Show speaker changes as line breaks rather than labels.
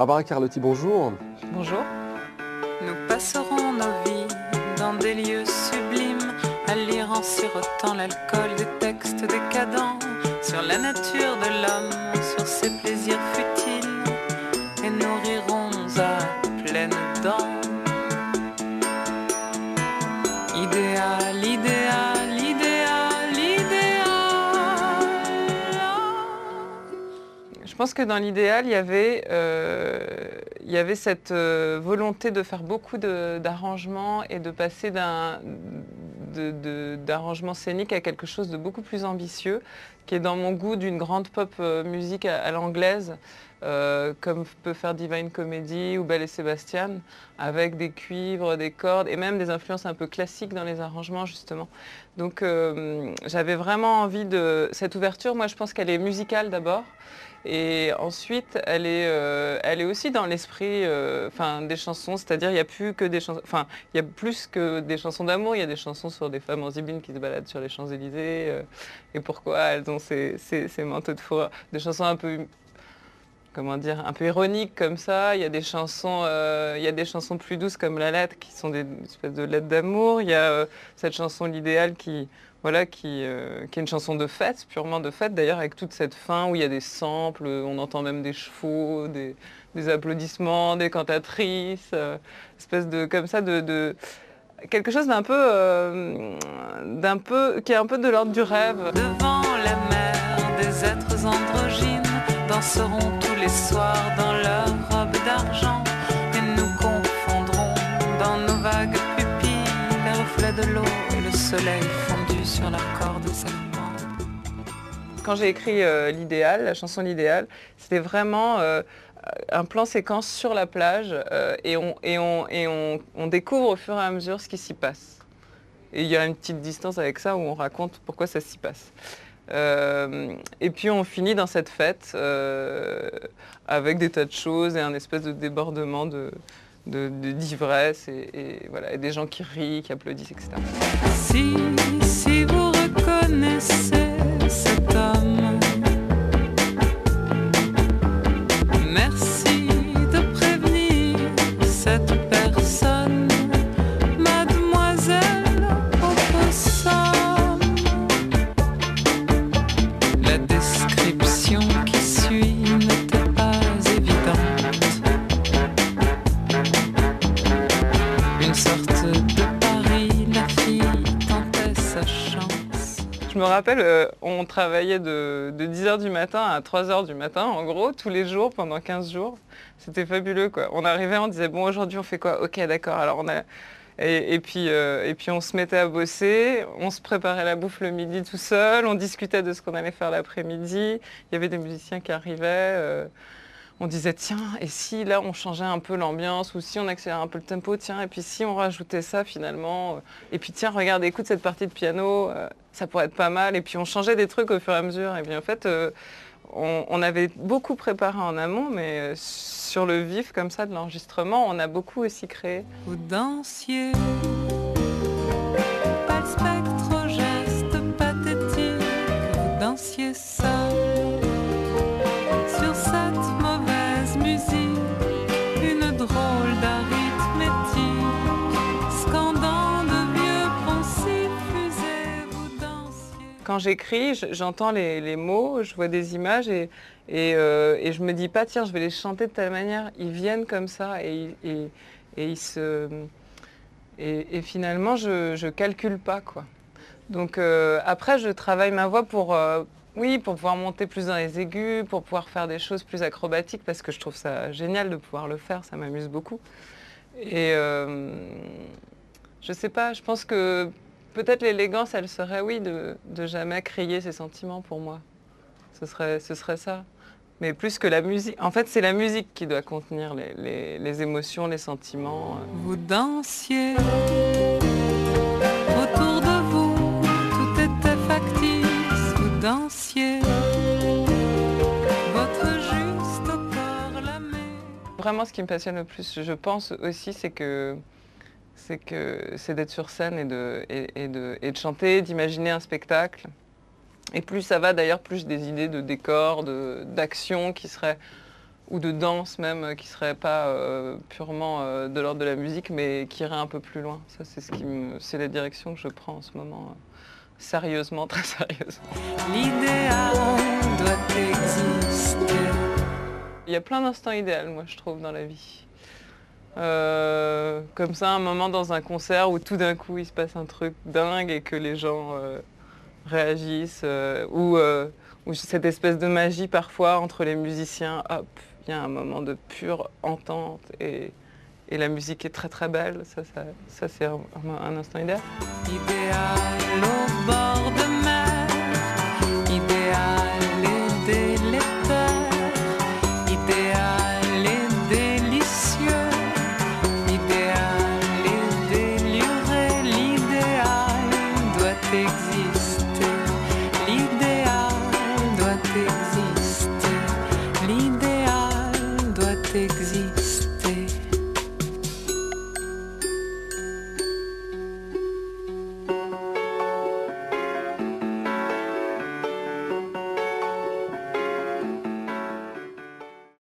Barbara Carlotti, bonjour.
Bonjour. Nous passerons nos vies dans des lieux sublimes, à lire en sirotant l'alcool des textes décadents, sur la nature de l'homme, sur ses plaisirs futiles, et nous rirons à pleines dents. Idéal, idéal, idéal, idéal. Je pense que dans l'idéal, il y avait cette volonté de faire beaucoup d'arrangements et de passer d'arrangements scéniques à quelque chose de beaucoup plus ambitieux, qui est dans mon goût d'une grande pop musique à l'anglaise, comme peut faire Divine Comedy ou Belle et Sébastien, avec des cuivres, des cordes et même des influences un peu classiques dans les arrangements justement. Donc j'avais vraiment envie de cette ouverture. Moi je pense qu'elle est musicale d'abord. Et ensuite, elle est aussi dans l'esprit des chansons, c'est-à-dire il n'y a plus que des chansons, il y a plus que des chansons d'amour, il y a des chansons sur des femmes en zibine qui se baladent sur les Champs-Élysées et pourquoi elles ont ces manteaux de fourrure, des chansons un peu, comment dire, un peu ironiques comme ça. Il y a des chansons plus douces comme La Lettre qui sont des espèces de lettres d'amour. Il y a cette chanson L'Idéal qui est une chanson de fête, purement de fête, d'ailleurs avec toute cette fin où il y a des samples, on entend même des chevaux, des applaudissements, des cantatrices, espèce de comme ça de quelque chose qui est un peu de l'ordre du rêve. Devant la mer, des êtres androgynes danseront tous les soirs dans leurs robes d'argent et nous confondrons dans nos vagues pupilles les reflets de l'eau et le soleil fondu sur leurs cordes serpentes. Quand j'ai écrit l'idéal, la chanson L'Idéal, c'était vraiment un plan séquence sur la plage et on découvre au fur et à mesure ce qui s'y passe. Et il y a une petite distance avec ça où on raconte pourquoi ça s'y passe. Et puis on finit dans cette fête avec des tas de choses et un espèce de débordement d'ivresse et des gens qui rient, qui applaudissent, etc. Si vous reconnaissez cet homme, merci de prévenir cette personne, mademoiselle Opossum. La description qui suit n'était pas évidente. Une sorte de Paris, la fille tentait sa chance. Je me rappelle, on travaillait de 10h du matin à 3h du matin, en gros, tous les jours, pendant 15 jours. C'était fabuleux, quoi. On arrivait, on disait, bon, aujourd'hui, on fait quoi? Ok, d'accord. Alors, on a... Et puis, on se mettait à bosser, on se préparait la bouffe le midi tout seul, on discutait de ce qu'on allait faire l'après-midi. Il y avait des musiciens qui arrivaient. On disait, tiens, et si là, on changeait un peu l'ambiance, ou si on accélérait un peu le tempo, tiens, et puis si on rajoutait ça, finalement, et puis tiens, regarde, écoute cette partie de piano, ça pourrait être pas mal. Et puis, on changeait des trucs au fur et à mesure. Et bien, en fait, on avait beaucoup préparé en amont, mais sur le vif, comme ça, de l'enregistrement, on a beaucoup aussi créé. Vous dansiez, pas le spectre au geste pathétique, vous dansiez seul sur cette mauvaise musique, une drôle d'arithmétique, scandant de vieux poncifs fusées, vous dansiez. Quand j'écris, j'entends les mots, je vois des images et je me dis pas, tiens, je vais les chanter de telle manière. Ils viennent comme ça et finalement, je calcule pas, quoi. Donc après, je travaille ma voix pour pouvoir monter plus dans les aigus, pour pouvoir faire des choses plus acrobatiques, parce que je trouve ça génial de pouvoir le faire, ça m'amuse beaucoup. Et je sais pas, je pense que peut-être l'élégance, elle serait, oui, de jamais crier ses sentiments pour moi. Ce serait ça. Mais plus que la musique. En fait, c'est la musique qui doit contenir les émotions, les sentiments. Vous dansiez autour de vous, tout était factice. Vous dansiez votre juste au corps lamé. Vraiment, ce qui me passionne le plus, je pense aussi, c'est d'être sur scène et de chanter, d'imaginer un spectacle. Et plus ça va d'ailleurs, plus j'ai des idées de décors, d'action qui seraient ou de danse même, qui ne serait pas purement de l'ordre de la musique, mais qui irait un peu plus loin. Ça, c'est la direction que je prends en ce moment, sérieusement, très sérieusement.
L'idéal doit exister.
Il y a plein d'instants idéaux, moi, je trouve, dans la vie. Comme ça, un moment dans un concert où tout d'un coup, il se passe un truc dingue et que les gens réagissent, ou cette espèce de magie parfois entre les musiciens, hop, il y a un moment de pure entente et la musique est très très belle, ça c'est un instant idéal.
Idéal au bord de mer, idéal et délétère, idéal et délicieux, idéal et déluré, l'idéal doit exister, l'idéal doit exister, l'idéal doit exister.